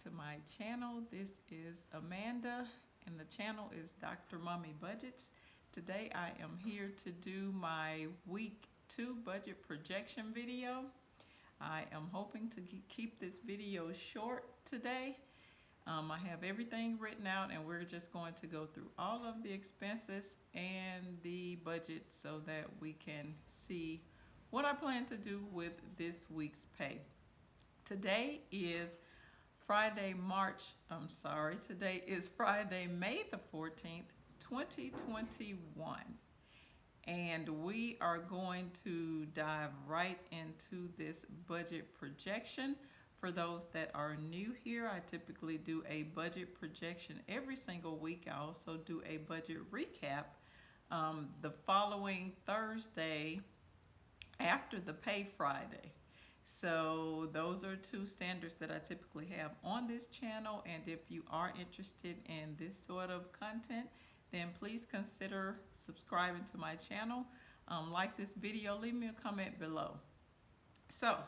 to my channel. This is Amanda and the channel is Dr. Mommy Budgets. Today I am here to do my week 2 budget projection video. I am hoping to keep this video short today. I have everything written out and we're just going to go through all of the expenses and the budget so that we can see what I plan to do with this week's pay. Today is Friday, May the 14th, 2021. And we are going to dive right into this budget projection. For those that are new here, I typically do a budget projection every single week. I also do a budget recap the following Thursday after the Pay Friday. So those are two standards that I typically have on this channel, and if you are interested in this sort of content, then please consider subscribing to my channel. Like this video, leave me a comment below. So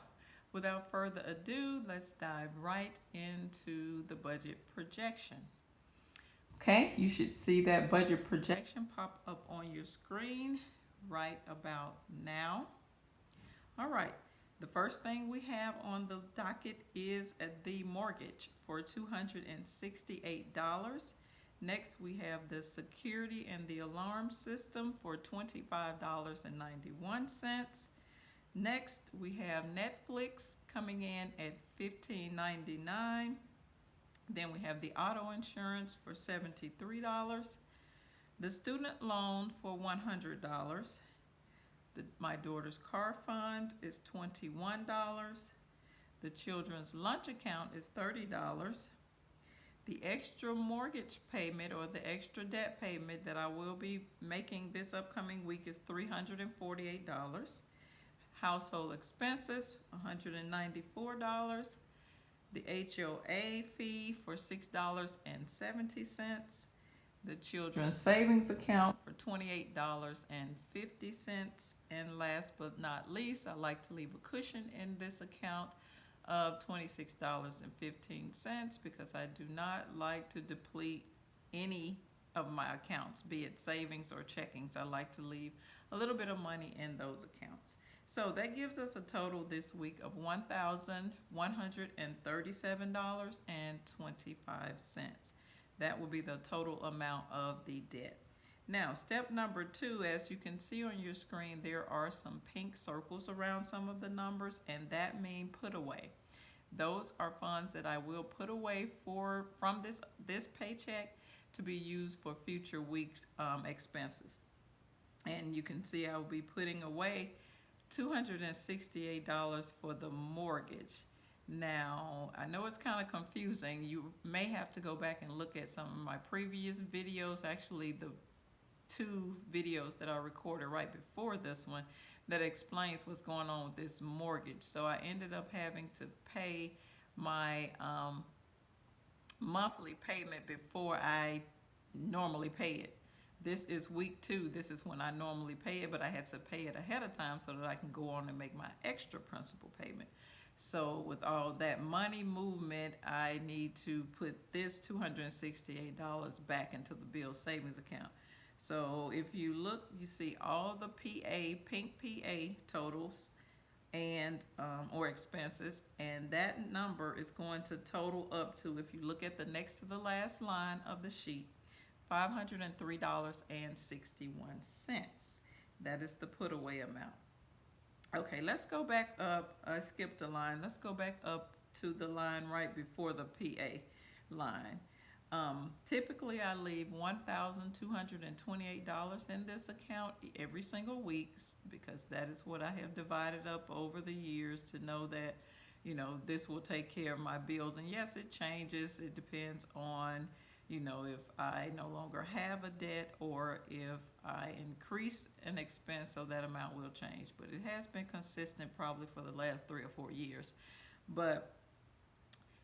without further ado, let's dive right into the budget projection. Okay, you should see that budget projection pop up on your screen right about now. All right. The first thing we have on the docket is the mortgage for $268. Next, we have the security and the alarm system for $25.91. Next, we have Netflix coming in at $15.99. Then we have the auto insurance for $73. The student loan for $100. My daughter's car fund is $21. The children's lunch account is $30. The extra mortgage payment or the extra debt payment that I will be making this upcoming week is $348. Household expenses, $194. The HOA fee for $6.70. The children's savings account for $28.50. And last but not least, I like to leave a cushion in this account of $26.15 because I do not like to deplete any of my accounts, be it savings or checkings. I like to leave a little bit of money in those accounts. So that gives us a total this week of $1,137.25. That will be the total amount of the debt. Now, step number 2, as you can see on your screen, there are some pink circles around some of the numbers, and that means put away. Those are funds that I will put away from this paycheck to be used for future weeks' expenses. And you can see I will be putting away $268 for the mortgage. Now, I know it's kind of confusing. You may have to go back and look at some of my previous videos, actually the 2 videos that I recorded right before this one that explains what's going on with this mortgage. So I ended up having to pay my monthly payment before I normally pay it. This is week 2. This is when I normally pay it, but I had to pay it ahead of time so that I can go on and make my extra principal payment. So with all that money movement, I need to put this $268 back into the bill savings account. So if you look, you see all the pink PA totals and or expenses, and that number is going to total up to, if you look at the next to the last line of the sheet, $503.61. That is the put away amount. Okay, let's go back up. I skipped a line. Let's go back up to the line right before the PA line. Typically, I leave $1,228 in this account every single week because that is what I have divided up over the years to know that, you know, this will take care of my bills. And yes, it changes. It depends on, you know, if I no longer have a debt or if I increase an expense, so that amount will change. But it has been consistent probably for the last 3 or 4 years. But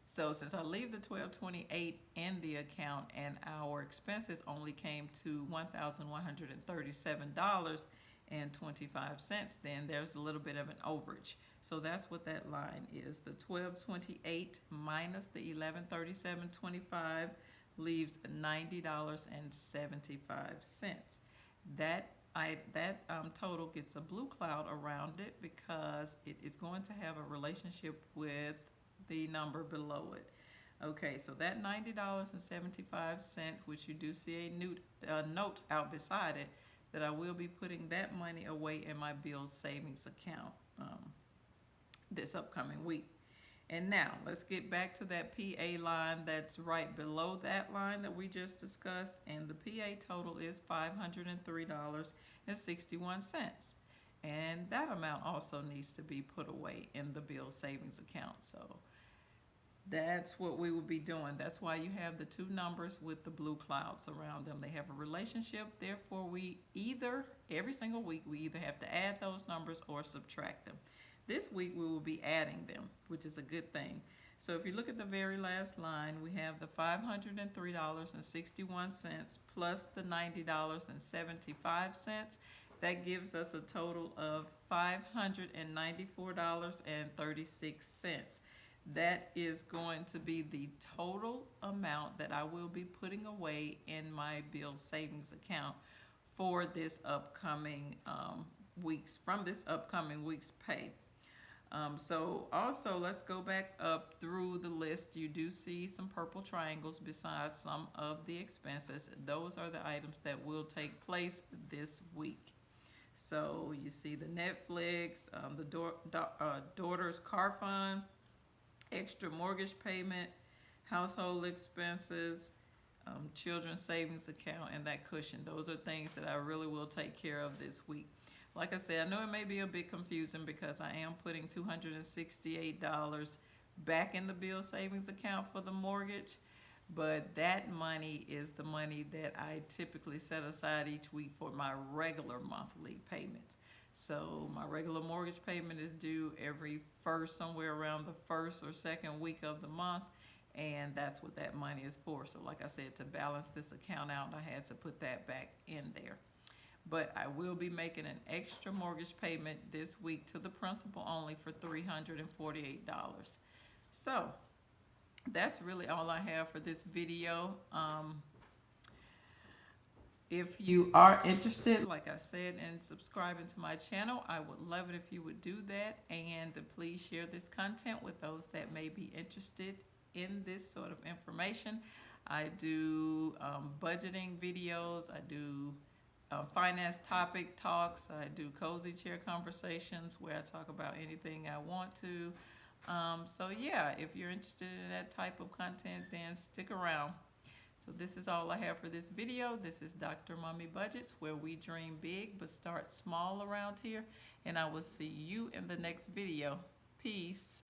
so since I leave the $1,228 in the account and our expenses only came to $1,137, and 25 cents, then there's a little bit of an overage. So that's what that line is. The 12.28 minus the 11.37.25 leaves $90.75. That total gets a blue cloud around it because it is going to have a relationship with the number below it. Okay, so that $90.75, which you do see a note out beside it, that I will be putting that money away in my Bills savings account this upcoming week. And now let's get back to that PA line that's right below that line that we just discussed, and the PA total is $503.61. And that amount also needs to be put away in the Bills savings account. So that's what we will be doing. That's why you have the two numbers with the blue clouds around them. They have a relationship. Therefore, every single week, we either have to add those numbers or subtract them. This week, we will be adding them, which is a good thing. So if you look at the very last line, we have the $503.61 plus the $90.75. That gives us a total of $594.36. That is going to be the total amount that I will be putting away in my Bills savings account for this upcoming from this upcoming week's pay. So also, let's go back up through the list. You do see some purple triangles besides some of the expenses. Those are the items that will take place this week. So you see the Netflix, the daughter's car fund, extra mortgage payment, household expenses, children's savings account, and that cushion. Those are things that I really will take care of this week. Like I said, I know it may be a bit confusing because I am putting $268 back in the Bills savings account for the mortgage, but that money is the money that I typically set aside each week for my regular monthly payments. So my regular mortgage payment is due every somewhere around the first or second week of the month, and that's what that money is for. So like I said, to balance this account out, I had to put that back in there. But I will be making an extra mortgage payment this week to the principal only for $348. So that's really all I have for this video. If you are interested, like I said, in subscribing to my channel, I would love it if you would do that. And please share this content with those that may be interested in this sort of information. I do budgeting videos. I do finance topic talks. I do cozy chair conversations where I talk about anything I want to. So yeah, if you're interested in that type of content, then stick around. So this is all I have for this video. This is Dr. Mummy Budgets, where we dream big but start small around here. And I will see you in the next video. Peace.